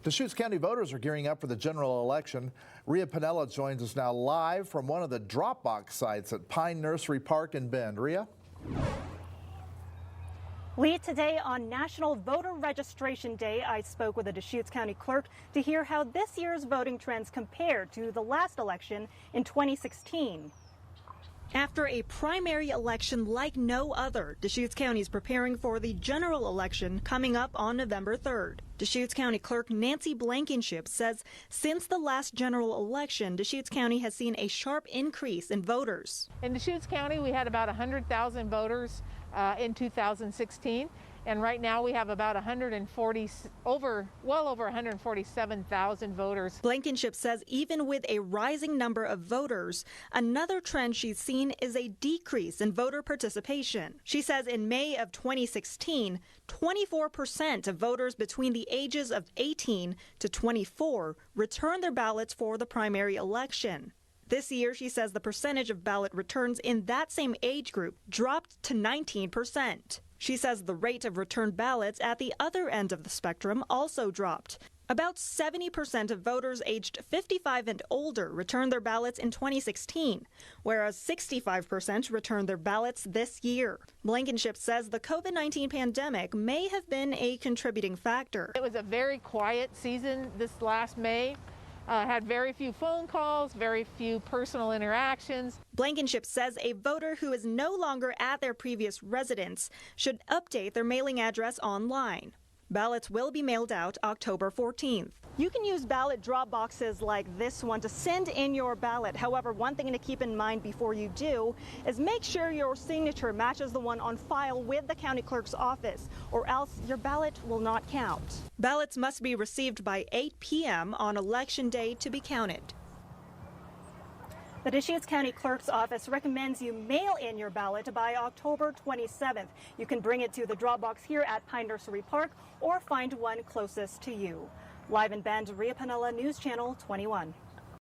Deschutes County voters are gearing up for the general election. Rhea Piniella joins us now live from one of the drop-box sites at Pine Nursery Park in Bend. Rhea? Lee, today on National Voter Registration Day, I spoke with a Deschutes County clerk to hear how this year's voting trends compare to the last election in 2016. After a primary election like no other, Deschutes County is preparing for the general election coming up on November 3rd. Deschutes County Clerk Nancy Blankenship says since the last general election, Deschutes County has seen a sharp increase in voters. In Deschutes County, we had about 100,000 voters in 2016. And right now we have about well over 147,000 voters. Blankenship says even with a rising number of voters, another trend she's seen is a decrease in voter participation. She says in May of 2016, 24% of voters between the ages of 18 to 24 returned their ballots for the primary election. This year, she says the percentage of ballot returns in that same age group dropped to 19%. She says the rate of returned ballots at the other end of the spectrum also dropped. About 70% of voters aged 55 and older returned their ballots in 2016, whereas 65% returned their ballots this year. Blankenship says the COVID-19 pandemic may have been a contributing factor. It was a very quiet season this last May. Had very few phone calls, very few personal interactions. Blankenship says a voter who is no longer at their previous residence should update their mailing address online. Ballots will be mailed out October 14th. You can use ballot drop boxes like this one to send in your ballot. However, one thing to keep in mind before you do is make sure your signature matches the one on file with the county clerk's office, or else your ballot will not count. Ballots must be received by 8 p.m. on Election Day to be counted. The Deschutes County Clerk's Office recommends you mail in your ballot by October 27th. You can bring it to the drop box here at Pine Nursery Park or find one closest to you. Live in Bend, Rhea Piniella, News Channel 21.